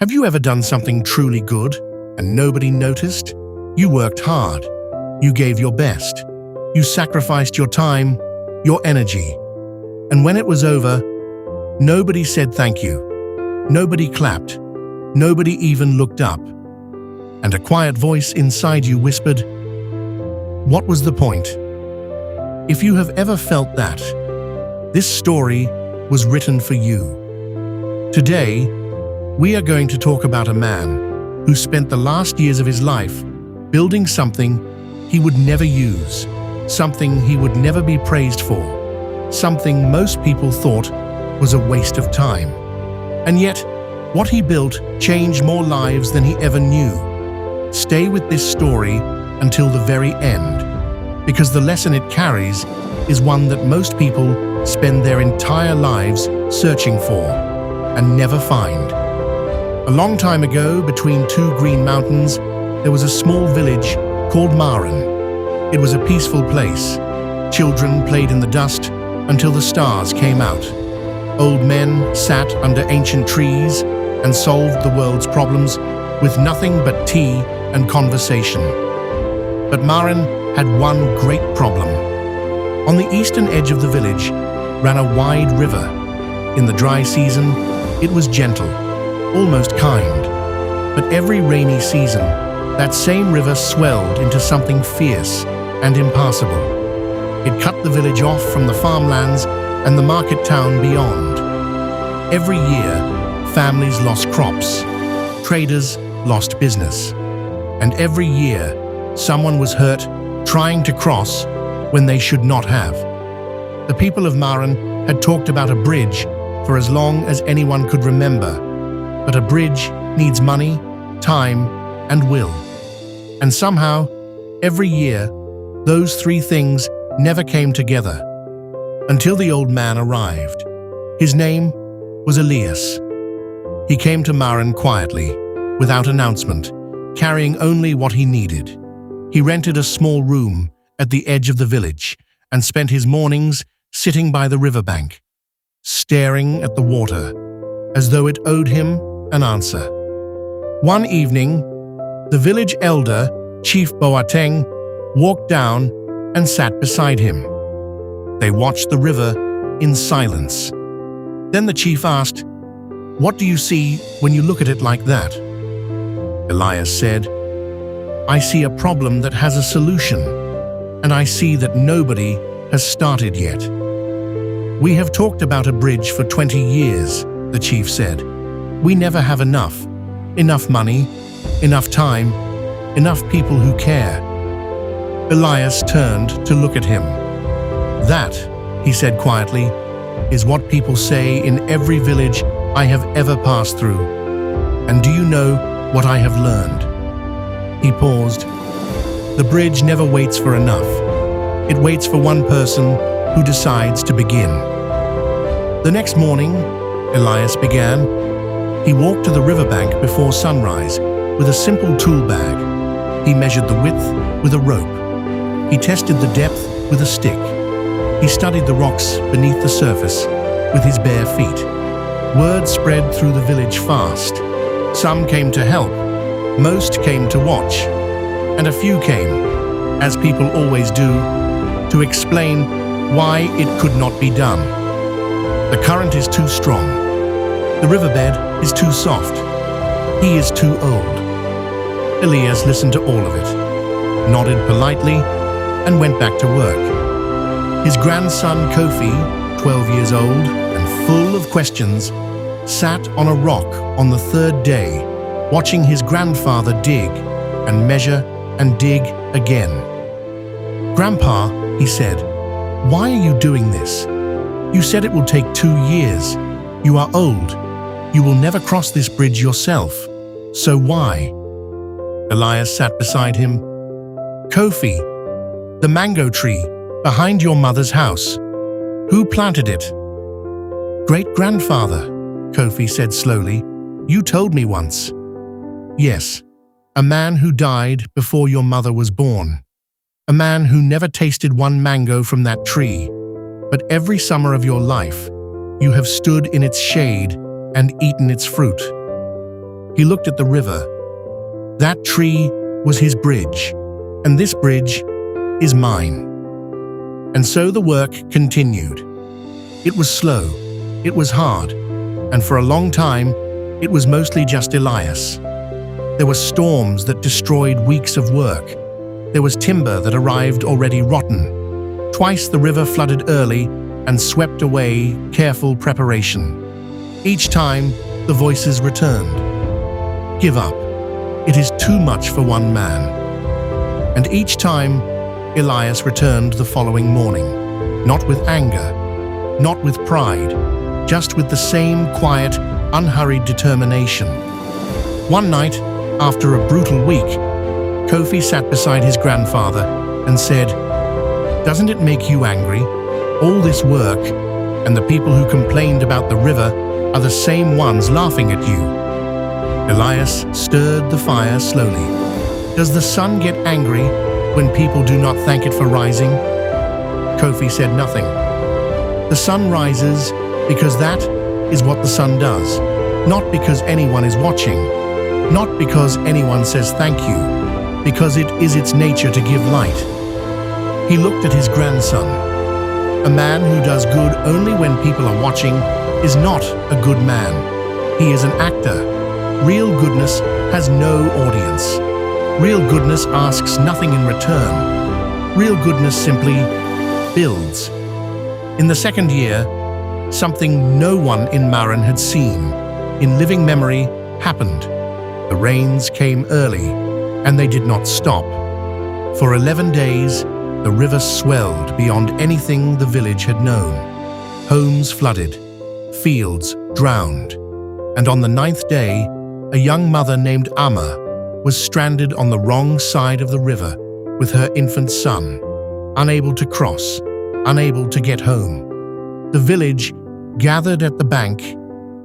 Have you ever done something truly good and nobody noticed? You worked hard. You gave your best. You sacrificed your time, your energy. And when it was over, nobody said thank you. Nobody clapped. Nobody even looked up. And a quiet voice inside you whispered, "What was the point?" If you have ever felt that, this story was written for you. Today, we are going to talk about a man who spent the last years of his life building something he would never use, something he would never be praised for, something most people thought was a waste of time. And yet, what he built changed more lives than he ever knew. Stay with this story until the very end, because the lesson it carries is one that most people spend their entire lives searching for and never find. A long time ago, between two green mountains, there was a small village called Maren. It was a peaceful place. Children played in the dust until the stars came out. Old men sat under ancient trees and solved the world's problems with nothing but tea and conversation. But Maren had one great problem. On the eastern edge of the village ran a wide river. In the dry season, it was gentle, almost kind. But every rainy season, that same river swelled into something fierce and impassable. It cut the village off from the farmlands and the market town beyond. Every year, families lost crops, traders lost business, and every year, someone was hurt trying to cross when they should not have. The people of Maren had talked about a bridge for as long as anyone could remember, but a bridge needs money, time, and will. And somehow, every year, those three things never came together, until the old man arrived. His name was Elias. He came to Maren quietly, without announcement, carrying only what he needed. He rented a small room at the edge of the village and spent his mornings sitting by the riverbank, staring at the water, as though it owed him an answer. One evening, the village elder, Chief Boateng, walked down and sat beside him. They watched the river in silence. Then the chief asked, "What do you see when you look at it like that?" Elias said, "I see a problem that has a solution, and I see that nobody has started yet." "We have talked about a bridge for 20 years, the chief said. "We never have enough. Enough money, enough time, enough people who care." Elias turned to look at him. "That," he said quietly, "is what people say in every village I have ever passed through. And do you know what I have learned?" He paused. "The bridge never waits for enough. It waits for one person who decides to begin." The next morning, Elias began. He walked to the riverbank before sunrise with a simple tool bag. He measured the width with a rope. He tested the depth with a stick. He studied the rocks beneath the surface with his bare feet. Word spread through the village fast. Some came to help, most came to watch, and a few came, as people always do, to explain why it could not be done. The current is too strong. The riverbed is too soft. He is too old. Elias listened to all of it, nodded politely, and went back to work. His grandson Kofi, 12 years old and full of questions, sat on a rock on the third day, watching his grandfather dig and measure and dig again. "Grandpa," he said, "why are you doing this? You said it will take 2 years. You are old. You will never cross this bridge yourself. So why?" Elias sat beside him. "Kofi, the mango tree behind your mother's house. Who planted it?" "Great-grandfather," Kofi said slowly. "You told me once." "Yes, a man who died before your mother was born. A man who never tasted one mango from that tree. But every summer of your life, you have stood in its shade and eaten its fruit." He looked at the river. That tree was his bridge, and this bridge is mine. And so the work continued. It was slow, it was hard, and for a long time, it was mostly just Elias. There were storms that destroyed weeks of work. There was timber that arrived already rotten. Twice the river flooded early and swept away careful preparation. Each time, the voices returned. Give up. It is too much for one man. And each time, Elias returned the following morning, not with anger, not with pride, just with the same quiet, unhurried determination. One night, after a brutal week, Kofi sat beside his grandfather and said, "Doesn't it make you angry? All this work, and the people who complained about the river are the same ones laughing at you." Elias stirred the fire slowly. Does the sun get angry when people do not thank it for rising? Kofi said nothing. The sun rises because that is what the sun does, not because anyone is watching, not because anyone says thank you, because it is its nature to give light. He looked at his grandson. A man who does good only when people are watching is not a good man. He is an actor. Real goodness has no audience. Real goodness asks nothing in return. Real goodness simply builds. In the second year, something no one in Marin had seen, in living memory, happened. The rains came early, and they did not stop. For 11 days, the river swelled beyond anything the village had known. Homes flooded, fields drowned, and on the 9th day, a young mother named Amma was stranded on the wrong side of the river with her infant son, unable to cross, unable to get home. The village gathered at the bank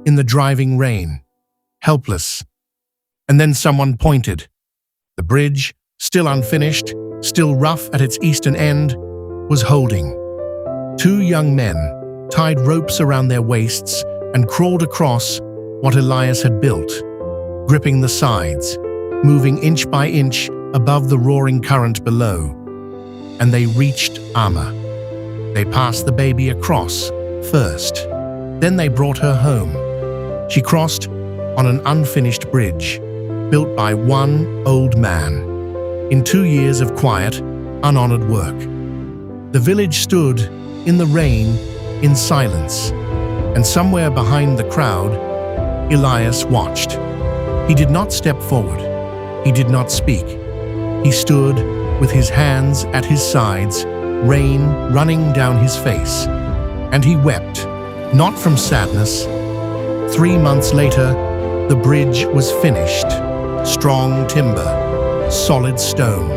in the driving rain, helpless. And then someone pointed. The bridge, still unfinished, still rough at its eastern end, was holding. 2 young men tied ropes around their waists and crawled across what Elias had built, gripping the sides, moving inch by inch above the roaring current below. And they reached Amma. They passed the baby across first. Then they brought her home. She crossed on an unfinished bridge, built by one old man. In 2 years of quiet, unhonored work. The village stood in the rain, in silence, and somewhere behind the crowd, Elias watched. He did not step forward. He did not speak. He stood with his hands at his sides, rain running down his face. And he wept, not from sadness. 3 months later, the bridge was finished. Strong timber, solid stone,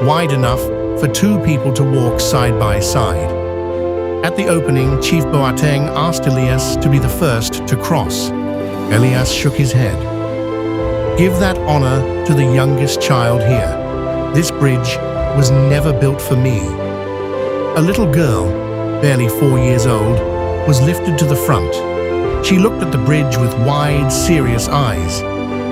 wide enough for 2 people to walk side by side. At the opening, Chief Boateng asked Elias to be the first to cross. Elias shook his head. Give that honor to the youngest child here. This bridge was never built for me. A little girl, barely 4 years old, was lifted to the front. She looked at the bridge with wide, serious eyes.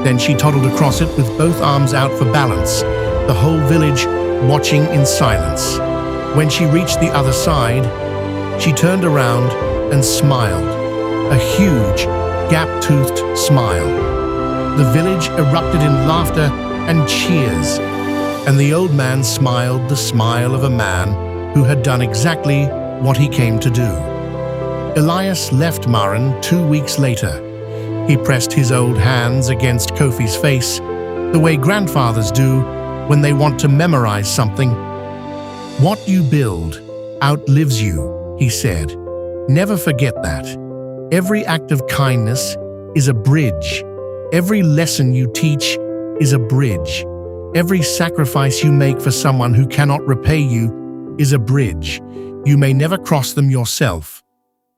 Then she toddled across it with both arms out for balance, the whole village watching in silence. When she reached the other side, she turned around and smiled, a huge, gap-toothed smile. The village erupted in laughter and cheers, and the old man smiled the smile of a man who had done exactly what he came to do. Elias left Marin 2 weeks later. He pressed his old hands against Kofi's face, the way grandfathers do when they want to memorize something. What you build outlives you, he said. Never forget that. Every act of kindness is a bridge. Every lesson you teach is a bridge. Every sacrifice you make for someone who cannot repay you is a bridge. You may never cross them yourself,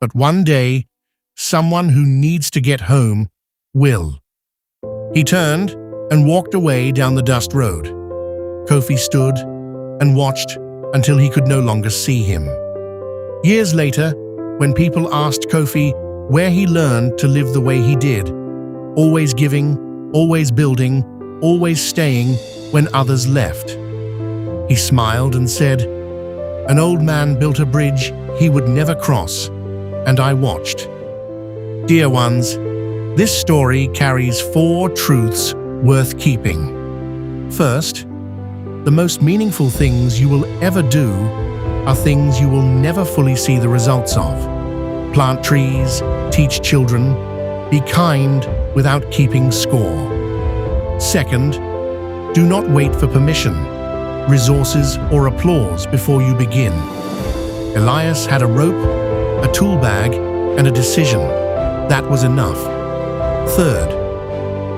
but one day, someone who needs to get home will. He turned and walked away down the dust road. Kofi stood and watched until he could no longer see him. Years later, when people asked Kofi where he learned to live the way he did, always giving, always building, always staying when others left. He smiled and said, "An old man built a bridge he would never cross, and I watched." Dear ones, this story carries 4 truths worth keeping. First, the most meaningful things you will ever do are things you will never fully see the results of. Plant trees, teach children, be kind without keeping score. Second, do not wait for permission, resources, or applause before you begin. Elias had a rope, a tool bag, and a decision. That was enough. Third,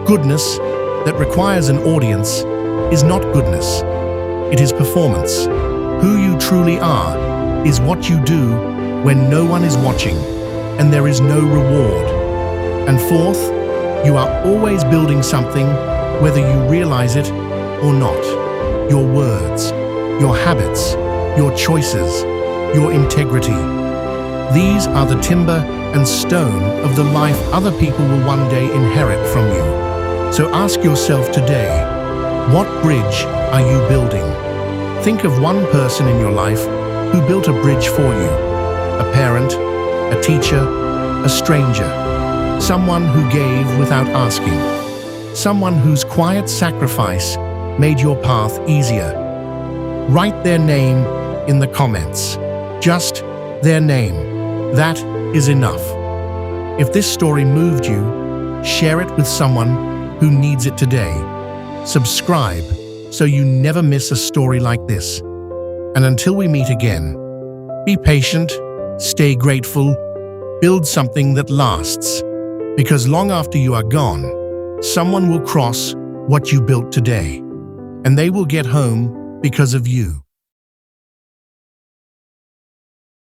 goodness that requires an audience is not goodness. It is performance. Who you truly are is what you do when no one is watching and there is no reward. And fourth, you are always building something, whether you realize it or not. Your words, your habits, your choices, your integrity. These are the timber and stone of the life other people will one day inherit from you. So ask yourself today, what bridge are you building? Think of one person in your life who built a bridge for you. A parent, a teacher, a stranger. Someone who gave without asking. Someone whose quiet sacrifice made your path easier. Write their name in the comments. Just their name. That is enough. If this story moved you, share it with someone who needs it today. Subscribe so you never miss a story like this. And until we meet again, be patient, stay grateful, build something that lasts. Because long after you are gone, someone will cross what you built today, and they will get home because of you.